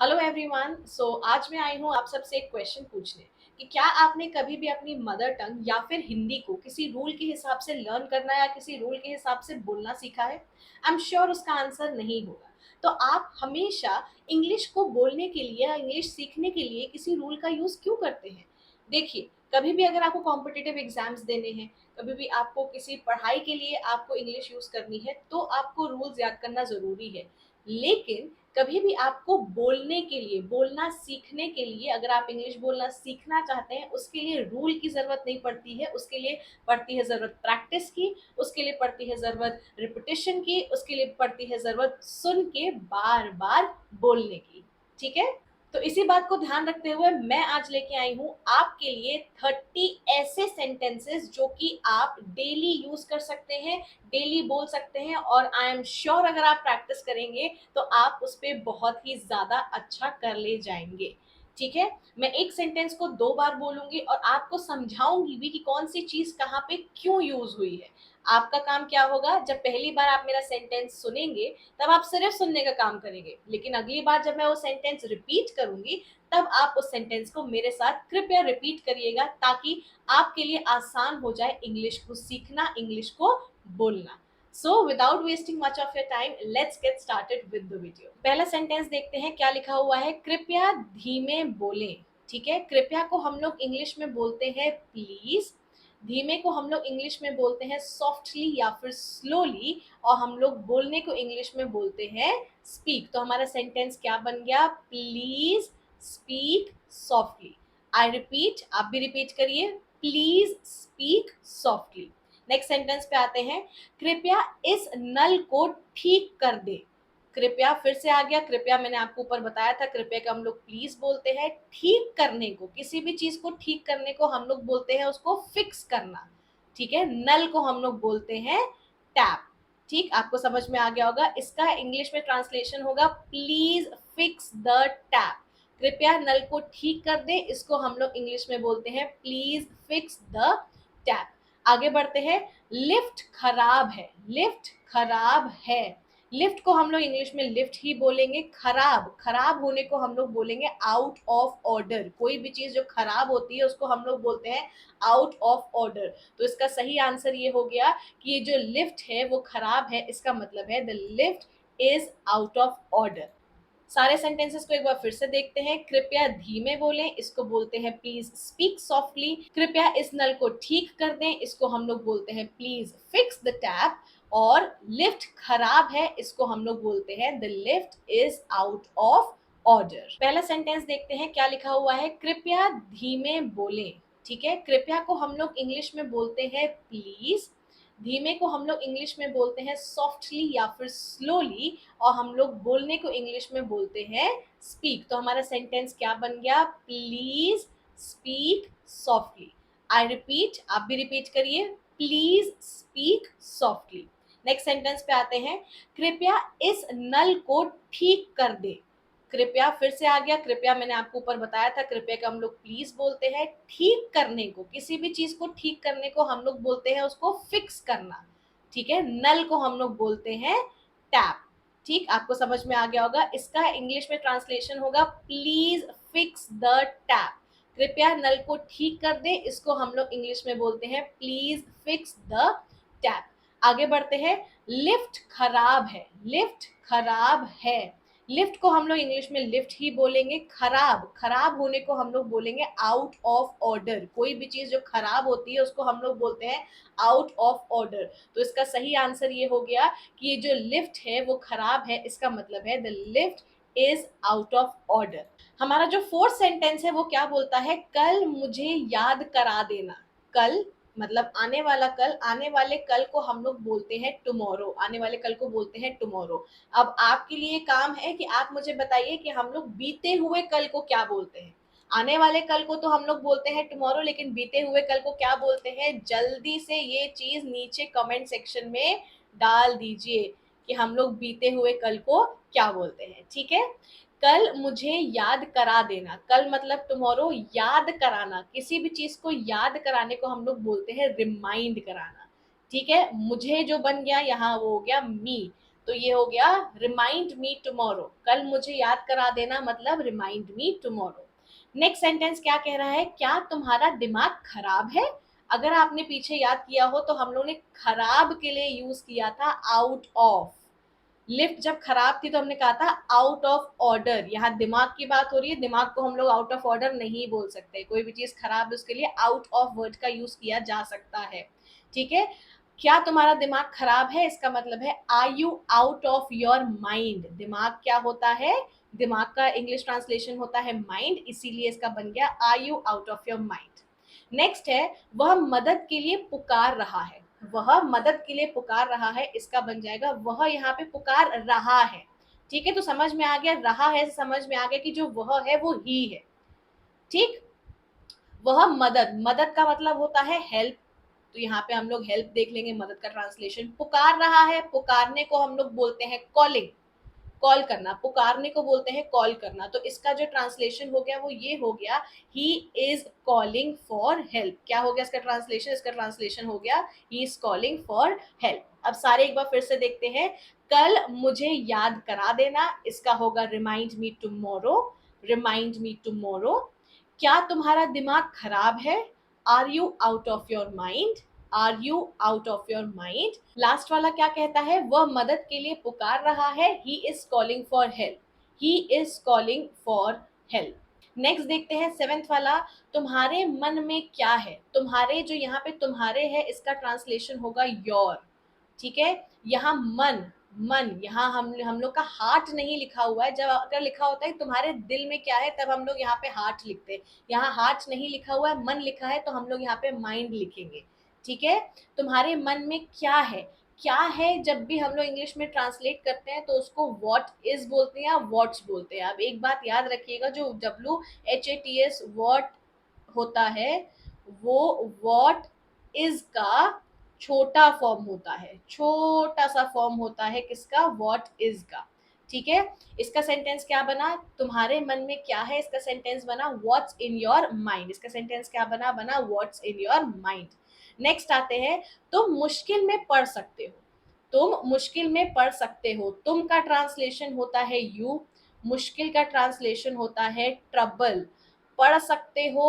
Hello everyone. आज मैं आई हूँ आप सबसे एक क्वेश्चन पूछने कि क्या आपने कभी भी अपनी मदर टंग या फिर हिंदी को किसी रूल के हिसाब से लर्न करना या किसी रूल के हिसाब से बोलना सीखा है। आई एम श्योर उसका आंसर नहीं होगा। तो आप हमेशा इंग्लिश को बोलने के लिए या इंग्लिश सीखने के लिए किसी रूल का यूज क्यों करते हैं? देखिए, कभी भी अगर आपको कॉम्पिटिटिव एग्जाम्स देने हैं, कभी भी आपको किसी पढ़ाई के लिए आपको इंग्लिश यूज करनी है, तो आपको रूल्स याद करना जरूरी है। लेकिन कभी भी आपको बोलने के लिए, बोलना सीखने के लिए, अगर आप इंग्लिश बोलना सीखना चाहते हैं, उसके लिए रूल की ज़रूरत नहीं पड़ती है। उसके लिए पड़ती है ज़रूरत प्रैक्टिस की, उसके लिए पड़ती है ज़रूरत रिपिटिशन की, उसके लिए पड़ती है ज़रूरत सुन के बार-बार बोलने की। ठीक है? तो इसी बात को ध्यान रखते हुए मैं आज लेके आई हूँ आपके लिए 30 ऐसे सेंटेंसेस जो कि आप डेली यूज़ कर सकते हैं, डेली बोल सकते हैं, और आई एम श्योर अगर आप प्रैक्टिस करेंगे तो आप उस पे बहुत ही ज़्यादा अच्छा कर ले जाएँगे। ठीक है? मैं एक सेंटेंस को 2 बार बोलूँगी और आपको समझाऊँगी भी कि कौन-सी चीज़ कहाँ पे क्यों यूज़ हुई है। आपका काम क्या होगा, जब पहली बार आप मेरा सेंटेंस सुनेंगे, तब आप सिर्फ़ सुनने का काम करेंगे। लेकिन अगली बार जब मैं वो सेंटेंस रिपीट करूँगी, तब आप उस सेंटेंस को मेरे साथ कृपया रिपीट करिएगा, ताकि आपके लिए आसान हो जाए इंग्लिश को सीखना, इंग्लिश को बोलना। So without wasting much of your time, let's get started with the video. पहला सेंटेंस देखते हैं क्या लिखा हुआ है। कृपया धीमे बोलें। ठीक है, कृपया को हम लोग इंग्लिश में बोलते हैं प्लीज। धीमे को हम लोग इंग्लिश में बोलते हैं सॉफ्टली या फिर स्लोली, और हम लोग बोलने को इंग्लिश में बोलते हैं स्पीक। तो हमारा सेंटेंस क्या बन गया? Please speak softly. I repeat, आप भी रिपीट करिए, please speak softly. Next sentence पे आते हैं। कृपया इस नल को ठीक कर दे। कृपया फिर से आ गया। कृपया मैंने आपको ऊपर बताया था, कृपया का हम लोग प्लीज बोलते हैं। ठीक करने को, किसी भी चीज को ठीक करने को हम लोग बोलते हैं उसको फिक्स करना। ठीक है, नल को हम लोग बोलते हैं टैप। ठीक, आपको समझ में आ गया होगा। इसका इंग्लिश में ट्रांसलेशन होगा प्लीज फिक्स द टैप। कृपया नल को ठीक कर दे, इसको हम लोग इंग्लिश में बोलते हैं प्लीज फिक्स द टैप। आगे बढ़ते हैं। लिफ्ट खराब है। लिफ्ट खराब है। लिफ्ट को हम लोग इंग्लिश में लिफ्ट ही बोलेंगे। खराब, खराब होने को हम लोग बोलेंगे आउट ऑफ ऑर्डर। कोई भी चीज जो खराब होती है उसको हम लोग बोलते हैं आउट ऑफ ऑर्डर। तो इसका सही आंसर ये हो गया कि ये जो लिफ्ट है वो खराब है, इसका मतलब है the lift is out of order. सारे सेंटेंसेस को एक बार फिर से देखते हैं। कृपया धीमे बोलें, इसको बोलते हैं प्लीज स्पीक सॉफ्टली। कृपया इस नल को ठीक कर दें, इसको हम लोग बोलते हैं प्लीज फिक्स द टैप। और लिफ्ट खराब है, इसको हम लोग बोलते हैं the lift is out of order. पहला सेंटेंस देखते हैं क्या लिखा हुआ है। कृपया धीमे बोलें। ठीक है, कृपया को हम लोग इंग्लिश में बोलते हैं प्लीज। धीमे को हम लोग इंग्लिश में बोलते हैं सॉफ्टली या फिर स्लोली, और हम लोग बोलने को इंग्लिश में बोलते हैं स्पीक। तो हमारा सेंटेंस क्या बन गया? Please speak softly. I repeat, आप भी रिपीट करिए, please speak softly. Next sentence पे आते हैं। कृपया इस नल को ठीक कर दे। कृपया फिर से आ गया। कृपया मैंने आपको ऊपर बताया था, कृपया का हम लोग प्लीज बोलते हैं। ठीक करने को, किसी भी चीज को ठीक करने को हम लोग बोलते हैं उसको फिक्स करना। ठीक है, नल को हम लोग बोलते हैं टैप। ठीक, आपको समझ में आ गया होगा। इसका इंग्लिश में ट्रांसलेशन होगा प्लीज फिक्स द टैप। कृपया नल को ठीक कर दे, इसको हम लोग इंग्लिश में बोलते हैं प्लीज फिक्स द टैप। आगे बढ़ते हैं। लिफ्ट खराब है। लिफ्ट खराब है। लिफ्ट को हम लोग इंग्लिश में लिफ्ट ही बोलेंगे। खराब, खराब होने को हम लोग बोलेंगे आउट ऑफ ऑर्डर। कोई भी चीज जो खराब होती है उसको हम लोग बोलते हैं आउट ऑफ ऑर्डर। तो इसका सही आंसर ये हो गया कि ये जो लिफ्ट है वो खराब है, इसका मतलब है the lift is out of order. हमारा जो फोर्थ सेंटेंस है वो क्या बोलता है? कल मुझे याद करा देना। कल मतलब आने वाला कल, आने वाले कल को हम लोग बोलते हैं टुमारो। आने वाले कल को बोलते हैं टुमारो। अब आपके लिए काम है कि आप मुझे बताइए कि हम लोग बीते हुए कल को क्या बोलते हैं। आने वाले कल को तो हम लोग बोलते हैं टुमारो, लेकिन बीते हुए कल को क्या बोलते हैं? जल्दी से ये चीज नीचे कमेंट सेक्शन में डाल दीजिए कि हम लोग बीते हुए कल को क्या बोलते हैं। ठीक है, कल मुझे याद करा देना। कल मतलब टुमारो, याद कराना, किसी भी चीज को याद कराने को हम लोग बोलते हैं रिमाइंड कराना। ठीक है, मुझे जो बन गया यहाँ वो हो गया मी। तो ये हो गया रिमाइंड मी टुमारो, कल मुझे याद करा देना, मतलब remind me tomorrow. Next sentence क्या कह रहा है, क्या तुम्हारा दिमाग खराब है। अगर आपने पीछे याद किया हो तो हम लोग ने खराब के लिए यूज किया था आउट ऑफ। लिफ्ट जब खराब थी तो हमने कहा था आउट ऑफ ऑर्डर। यहाँ दिमाग की बात हो रही है, दिमाग को हम लोग आउट ऑफ ऑर्डर नहीं बोल सकते, कोई भी चीज खराब है उसके लिए आउट ऑफ वर्ड का यूज किया जा सकता है। ठीक है, क्या तुम्हारा दिमाग खराब है, इसका मतलब है are you out of your mind. दिमाग क्या होता है, दिमाग का इंग्लिश ट्रांसलेशन होता है माइंड, इसीलिए इसका बन गया are you out of your mind. Next है वह मदद के लिए पुकार रहा है। वह मदद के लिए पुकार रहा है, इसका बन जाएगा वह यहाँ पे पुकार रहा है। ठीक है, तो समझ में आ गया, रहा है समझ में आ गया कि जो वह है वो ही है। ठीक, वह मदद, मदद का मतलब होता है हेल्प, तो यहाँ पे हम लोग हेल्प देख लेंगे, मदद का ट्रांसलेशन। पुकार रहा है, पुकारने को हम लोग बोलते हैं कॉलिंग, कॉल करना, पुकारने को बोलते हैं कॉल करना। तो इसका जो ट्रांसलेशन हो गया वो ये हो गया, he is calling for help. क्या हो गया इसका ट्रांसलेशन, इसका ट्रांसलेशन हो गया he is calling for help. अब सारे एक बार फिर से देखते हैं, कल मुझे याद करा देना, इसका होगा remind me tomorrow, remind me tomorrow. क्या तुम्हारा दिमाग खराब है, are you out of your mind, are you out of your mind. Last वाला क्या कहता है, वह मदद के लिए पुकार रहा है, he is calling for help, he is calling for help. Next देखते हैं सेवेंथ वाला, तुम्हारे मन में क्या है। तुम्हारे, जो यहाँ पे तुम्हारे है इसका ट्रांसलेशन होगा योर। ठीक है, यहाँ मन, मन यहाँ हम लोग का हार्ट नहीं लिखा हुआ है। जब अगर लिखा होता है तुम्हारे दिल में क्या है तब हम लोग यहाँ पे हार्ट लिखते हैं, यहाँ हार्ट नहीं लिखा हुआ है, मन लिखा है, तो हम लोग यहाँ पे माइंड लिखेंगे। ठीक है, तुम्हारे मन में क्या है, क्या है जब भी हम लोग इंग्लिश में ट्रांसलेट करते हैं तो उसको व्हाट इज बोलते हैं या व्हाट्स बोलते हैं। अब एक बात याद रखिएगा, जो WHATS व्हाट होता है वो व्हाट इज का छोटा फॉर्म होता है, छोटा सा फॉर्म होता है किसका, व्हाट इज का। ठीक है, इसका सेंटेंस क्या बना, तुम्हारे मन में क्या है, इसका सेंटेंस बना व्हाट्स इन योर माइंड। इसका सेंटेंस क्या बना, बना what's in your mind. Next आते हैं, तुम मुश्किल में पढ़ सकते हो। तुम मुश्किल में पढ़ सकते हो, तुम का ट्रांसलेशन होता है यू, मुश्किल का ट्रांसलेशन होता है ट्रबल। पढ़ सकते हो,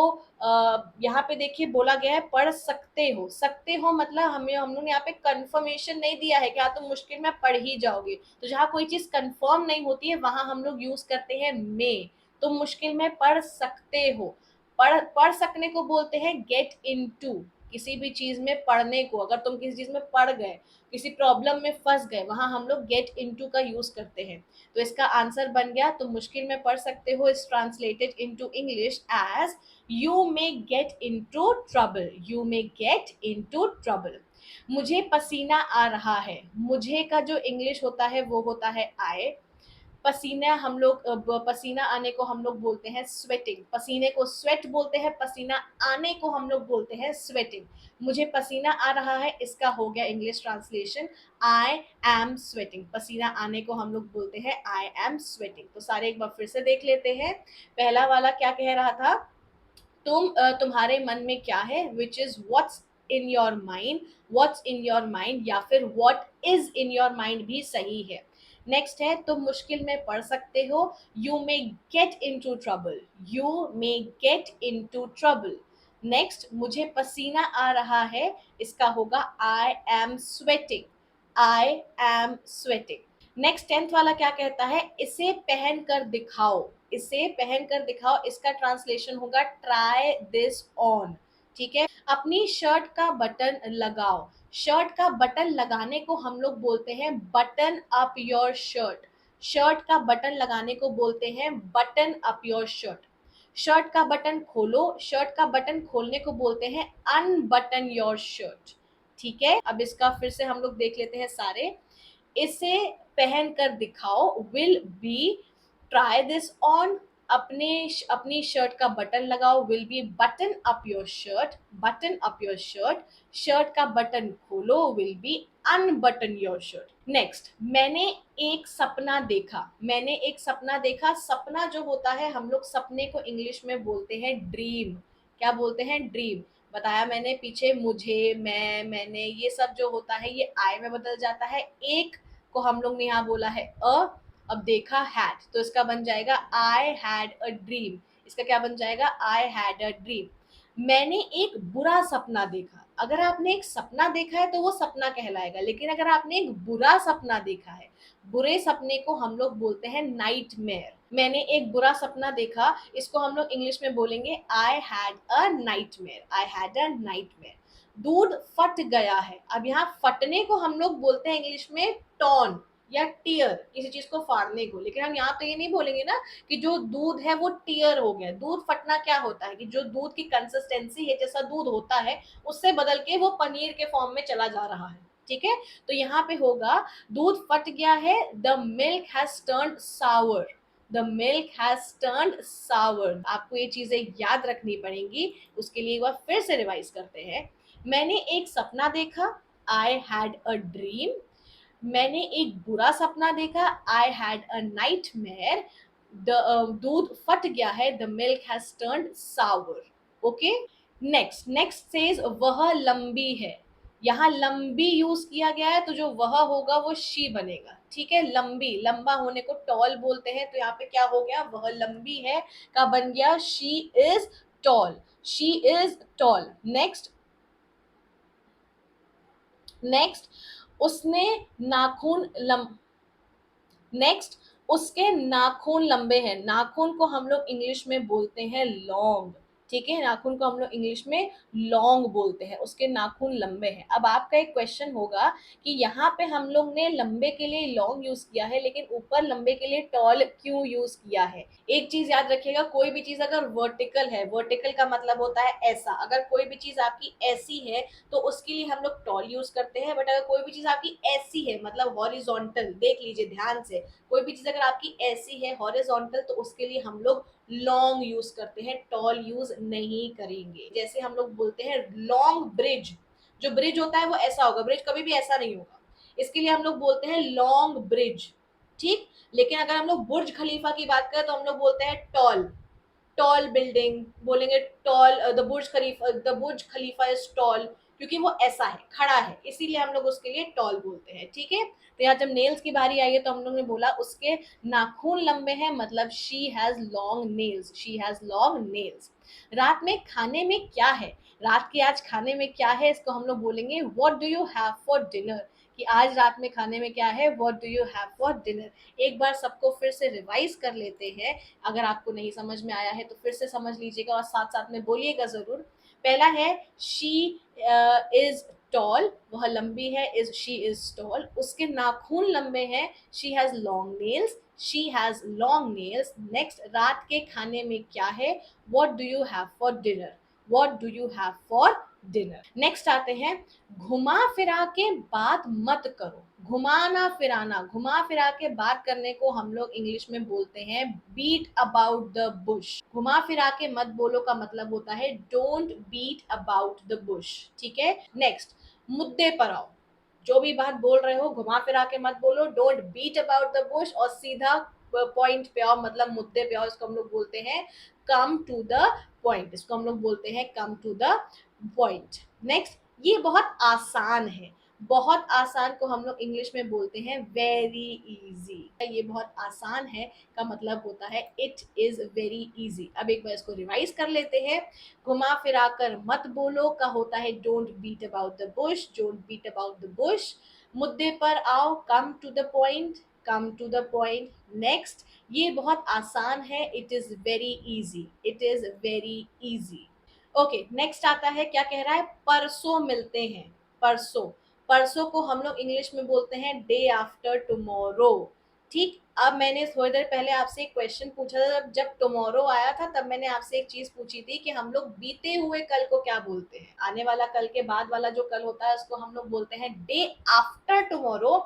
यहाँ पे देखिए बोला गया है पढ़ सकते हो, सकते हो मतलब हमें, हम लोग ने यहाँ पे कंफर्मेशन नहीं दिया है कि हाँ तुम मुश्किल में पढ़ ही जाओगे। तो जहाँ कोई चीज कंफर्म नहीं होती है वहां हम लोग यूज करते हैं मे। तुम मुश्किल में पढ़ सकते हो, पढ़ पढ़ सकने को बोलते हैं गेट इनटू। किसी भी चीज में पढ़ने को, अगर तुम किसी चीज में पढ़ गए, किसी प्रॉब्लम में फंस गए, वहां हम लोग गेट इनटू का यूज करते हैं। तो इसका आंसर बन गया, तुम मुश्किल में पढ़ सकते हो is translated into English as you may get into trouble, you may get into trouble. मुझे पसीना आ रहा है, मुझे का जो इंग्लिश होता है वो होता है आई। पसीना हम लोग पसीना आने को हम लोग बोलते हैं स्वेटिंग, पसीने को स्वेट बोलते हैं, पसीना आने को हम लोग बोलते हैं स्वेटिंग। मुझे पसीना आ रहा है, इसका हो गया English translation I am sweating. पसीना आने को हम लोग बोलते हैं आई एम स्वेटिंग। तो सारे एक बार फिर से देख लेते हैं। पहला वाला क्या कह रहा था, तुम्हारे मन में क्या है, which is what's in your mind, what's in your mind, या फिर what is in your mind भी सही है। नेक्स्ट है तुम मुश्किल में पढ़ सकते हो, you may get into trouble, you may get into trouble. Next मुझे पसीना आ रहा है, इसका होगा I am sweating, I am sweating. Next tenth वाला क्या कहता है, इसे पहन कर दिखाओ, इसे पहन कर दिखाओ, इसका ट्रांसलेशन होगा ट्राई दिस ऑन। ठीक है, अपनी शर्ट का बटन लगाओ, शर्ट का बटन लगाने को हम लोग बोलते हैं button up your shirt, shirt का बटन लगाने को बोलते हैं button up your shirt. Shirt का बटन खोलो, शर्ट का बटन खोलने को बोलते हैं अनबटन योर शर्ट। ठीक है, अब इसका फिर से हम लोग देख लेते हैं सारे। इसे पहन कर दिखाओ will be try this on, अपने अपनी शर्ट का बटन लगाओ will be button up your shirt, button up your shirt. Shirt का बटन खोलो will be unbutton your shirt. Next, मैंने एक सपना देखा, मैंने एक सपना देखा। सपना जो होता है हम लोग सपने को इंग्लिश में बोलते हैं ड्रीम। क्या बोलते हैं, ड्रीम। बताया मैंने पीछे, मुझे, मैं, मैंने, ये सब जो होता है ये आई में बदल जाता है। एक को हम लोग ने यहाँ बोला है अ, अब देखा हैड, तो इसका बन जाएगा आई हैड अ ड्रीम। इसका क्या बन जाएगा? I had a dream. मैंने एक बुरा सपना देखा। अगर आपने एक सपना देखा है तो वो सपना कहलाएगा, लेकिन अगर आपने एक बुरा सपना देखा है, बुरे सपने को हम लोग बोलते हैं नाइटमेयर। मैंने एक बुरा सपना देखा, इसको हम लोग इंग्लिश में बोलेंगे I had a nightmare. I had a nightmare. दूध फट गया है। अब यहाँ फटने को हम लोग बोलते हैं इंग्लिश में टॉन या टीयर, किसी चीज को फाड़ने को। लेकिन हम यहाँ तो ये नहीं बोलेंगे ना कि जो दूध है वो टीयर हो गया। दूध फटना क्या होता है कि जो दूध की कंसिस्टेंसी है, जैसा दूध होता है, उससे बदल के वो पनीर के फॉर्म में चला जा रहा है। ठीक है, तो यहाँ पे होगा दूध फट गया है, the milk has turned sour. The milk has turned sour. आपको ये चीजें याद रखनी पड़ेंगी, उसके लिए एक बार फिर से रिवाइज करते हैं। मैंने एक सपना देखा, आई हैड अ ड्रीम। मैंने एक बुरा सपना देखा, आई हैड अ नाइटमेयर। दूध फट गया है, the milk has turned sour. Okay, next next says वह लंबी है। यहाँ लंबी यूज किया गया है, तो जो वह होगा वो शी बनेगा। ठीक है, लंबी, लंबा होने को टॉल बोलते हैं, तो यहाँ पे क्या हो गया? वह लंबी है का बन गया she is tall. She is tall. Next next उसने नाखून लम नेक्स्ट उसके नाखून लंबे हैं। नाखून को हम लोग इंग्लिश में बोलते हैं लॉन्ग। ठीक है, नाखून को हम लोग इंग्लिश में लॉन्ग बोलते हैं। उसके नाखून लंबे हैं। अब आपका एक क्वेश्चन होगा कि यहाँ पे हम लोग ने लंबे के लिए लॉन्ग यूज किया है, लेकिन ऊपर लंबे के लिए टॉल क्यों यूज किया है? एक चीज याद रखिएगा, कोई भी चीज अगर वर्टिकल है, वर्टिकल का मतलब होता है ऐसा। अगर कोई भी चीज आपकी ऐसी है तो उसके लिए हम लोग टॉल यूज करते हैं। बट अगर कोई भी चीज आपकी ऐसी है, मतलब हॉरिजॉन्टल, देख लीजिए ध्यान से, कोई भी चीज अगर आपकी ऐसी है हॉरिजॉन्टल, तो उसके लिए हम लोग लॉन्ग यूज करते हैं, टॉल यूज नहीं करेंगे। जैसे हम लोग बोलते हैं लॉन्ग ब्रिज। जो ब्रिज होता है वो ऐसा होगा, ब्रिज कभी भी ऐसा नहीं होगा, इसके लिए हम लोग बोलते हैं लॉन्ग ब्रिज। ठीक, लेकिन अगर हम लोग बुर्ज खलीफा की बात करें तो हम लोग बोलते हैं टॉल। टॉल बिल्डिंग बोलेंगे, tall the Burj Khalifa is tall, क्योंकि वो ऐसा है, खड़ा है, इसीलिए हम लोग उसके लिए टॉल बोलते हैं। ठीक है, तो यहाँ जब नेल्स की बारी आई है तो हम लोग ने बोला उसके नाखून लंबे हैं, मतलब she has long nails. She has long nails. रात में खाने में क्या है? रात के आज खाने में क्या है, इसको हम लोग बोलेंगे what do you have for dinner. कि आज रात में खाने में क्या है, what do you have for dinner. एक बार सबको फिर से रिवाइज कर लेते हैं। अगर आपको नहीं समझ में आया है तो फिर से समझ लीजिएगा और साथ साथ में बोलिएगा जरूर। पहला है शी इज टॉल, वह लंबी है, इज शी इज टॉल। उसके नाखून लंबे हैं, she has long nails. She has long nails. Next, रात के खाने में क्या है, what do you have for dinner. What do you have for dinner. Next आते हैं, घुमा फिरा के बात मत करो। घुमाना फिराना, घुमा फिरा के बात करने को हम लोग इंग्लिश में बोलते हैं बीट अबाउट द बुश। घुमा फिरा के मत बोलो का मतलब होता है don't beat about the bush. ठीक है, नेक्स्ट, मुद्दे पर आओ। जो भी बात बोल रहे हो घुमा फिरा के मत बोलो, don't beat about the bush, और सीधा पॉइंट पे आओ, मतलब मुद्दे पे आओ। इसको हम लोग बोलते हैं कम टू द पॉइंट। इसको हम लोग बोलते हैं come to the point. Next, ये बहुत आसान है। बहुत आसान को हम लोग इंग्लिश में बोलते हैं वेरी इजी। ये बहुत आसान है का मतलब होता है इट इज वेरी इजी। अब एक बार इसको रिवाइज कर लेते हैं। घुमा फिरा कर मत बोलो का होता है don't beat about the bush, don't beat about the bush. मुद्दे पर आओ, come to the point, come to the point. Next, ये बहुत आसान है, it is very easy, it is very easy. Okay, next आता है, क्या कह रहा है, परसों मिलते हैं। परसों, परसों को हम लोग इंग्लिश में बोलते हैं डे आफ्टर टुमारो। ठीक, अब मैंने थोड़ी देर पहले आपसे एक क्वेश्चन पूछा था, जब टुमारो आया था तब मैंने आपसे एक चीज पूछी थी कि हम लोग बीते हुए कल को क्या बोलते हैं। आने वाला कल के बाद वाला जो कल होता है उसको हम लोग बोलते हैं डे आफ्टर टुमारो।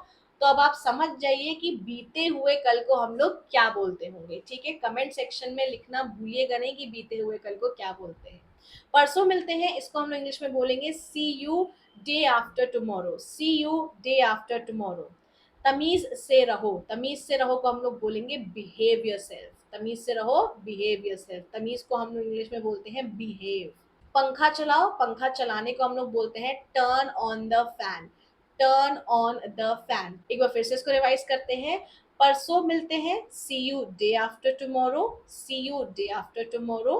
तो अब आप समझ जाइए कि बीते हुए कल को हम लोग क्या बोलते होंगे। ठीक है, कमेंट सेक्शन में लिखना भूलिएगा नहीं कि बीते हुए कल को क्या बोलते हैं। परसों मिलते हैं, इसको हम लोग इंग्लिश में बोलेंगे see you day after tomorrow. See you day after tomorrow. तमीज से रहो, तमीज से रहो को हम लोग बोलेंगे बिहेव योरसेल्फ। तमीज से रहो, बिहेव योरसेल्फ। तमीज को हम लोग इंग्लिश में बोलते हैं बिहेव। पंखा चलाओ, पंखा चलाने को हम लोग बोलते हैं turn on the fan. Turn on the fan. एक बार फिर से इसको रिवाइज करते हैं। परसों मिलते हैं, see you day after tomorrow, see you day after tomorrow.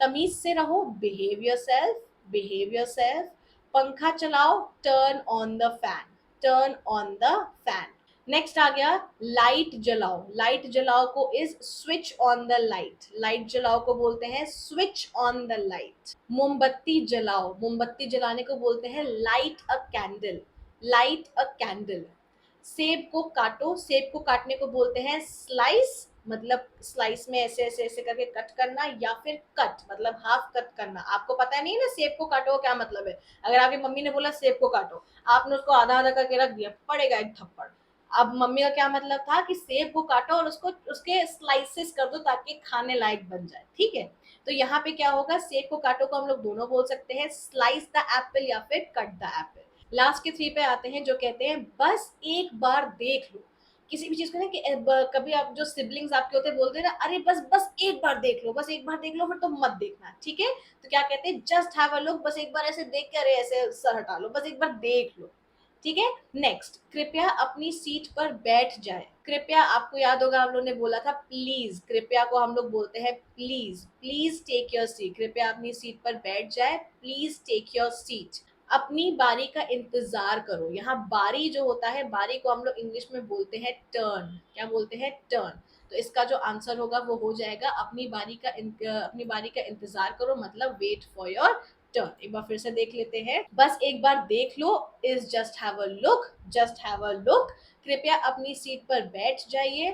तमीज से रहो, बिहेव योरसेल्फ, बिहेव योरसेल्फ। पंखा चलाओ, turn on the fan, turn on the fan. Next आ गया लाइट जलाओ। लाइट जलाओ को is switch on the light, light जलाओ को बोलते हैं स्विच ऑन द लाइट। मोमबत्ती जलाओ, मोमबत्ती जलाने को बोलते हैं लाइट अ कैंडल, लाइट अ कैंडल। सेब को काटो, सेब को काटने को बोलते हैं स्लाइस, मतलब स्लाइस में ऐसे ऐसे ऐसे करके कट करना, या फिर कट मतलब हाफ कट करना। आपको पता नहीं है ना सेब को काटो का क्या मतलब है। अगर आपकी मम्मी ने बोला सेब को काटो, आपने उसको आधा आधा करके रख दिया, पड़ेगा एक थप्पड़। अब मम्मी का क्या मतलब था कि सेब को काटो और उसको उसके स्लाइसेस कर दो ताकि खाने लायक बन जाए, ठीक है। तो यहाँ पे क्या होगा, सेब को काटो को हम लोग दोनों बोल सकते हैं, स्लाइस द एप्पल या फिर कट द एप्पल। लास्ट के थ्री पे आते हैं जो कहते हैं बस एक बार देख लो। किसी भी चीज को ना कि कभी आप जो सिबलिंग्स आपके होते हैं बोलते हैं ना, अरे बस बस एक बार देख लो, बस एक बार देख लो, फिर तो मत देखना, ठीक है। तो क्या कहते हैं, जस्ट हैव अ लुक, बस एक बार ऐसे देख के अरे ऐसे सर हटा लो, बस एक बार देख लो, ठीक है। नेक्स्ट, कृपया अपनी सीट पर बैठ जाए। कृपया, आपको याद होगा हम लोग ने बोला था प्लीज, कृपया को हम लोग बोलते हैं please, please take your seat. कृपया अपनी सीट पर बैठ जाए, प्लीज टेक योर सीट। अपनी बारी का इंतजार करो। यहाँ बारी जो होता है, बारी को हम लोग इंग्लिश में बोलते हैं टर्न। क्या बोलते हैं, टर्न। तो इसका जो आंसर होगा वो हो जाएगा अपनी बारी का इंतजार करो, मतलब वेट फॉर योर टर्न। एक बार फिर से देख लेते हैं, बस एक बार देख लो is just have a look, just have a look. कृपया अपनी सीट पर बैठ जाइए,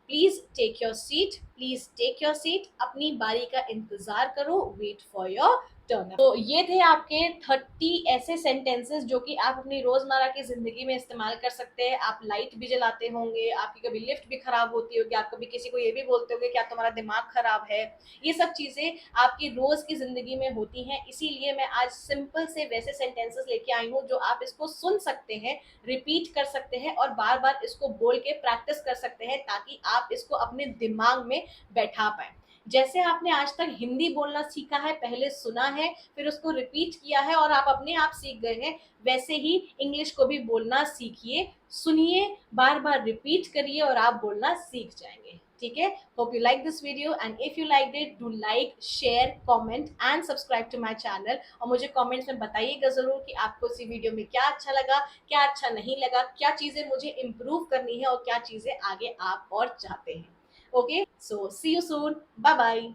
please take your seat, please take your seat. अपनी बारी का इंतजार करो, वेट फॉर योर टर्न। तो ये थे आपके 30 ऐसे सेंटेंसेस जो कि आप अपनी रोजमर्रा की जिंदगी में इस्तेमाल कर सकते हैं। आप लाइट भी जलाते होंगे, आपकी कभी लिफ्ट भी खराब होती होगी, आप कभी किसी को ये भी बोलते होंगे क्या तुम्हारा दिमाग खराब है। ये सब चीजें आपकी रोज की जिंदगी में होती हैं, इसीलिए मैं आज सिंपल से वैसे सेंटेंसेस लेके आई हूँ जो आप इसको सुन सकते हैं, रिपीट कर सकते हैं और बार बार इसको बोल के प्रैक्टिस कर सकते हैं, ताकि आप इसको अपने दिमाग में बैठा पाए। जैसे आपने आज तक हिंदी बोलना सीखा है, पहले सुना है, फिर उसको रिपीट किया है और आप अपने आप सीख गए हैं, वैसे ही इंग्लिश को भी बोलना सीखिए, सुनिए, बार बार रिपीट करिए और आप बोलना सीख जाएंगे, ठीक है। Hope you like this video, and if you like it, do like, share, comment and subscribe to my channel. और मुझे कमेंट्स में बताइएगा जरूर कि आपको इसी वीडियो में क्या अच्छा लगा, क्या अच्छा नहीं लगा, क्या चीजें मुझे इम्प्रूव करनी है और क्या चीजें आगे आप और चाहते हैं। Okay, so see you soon. Bye bye.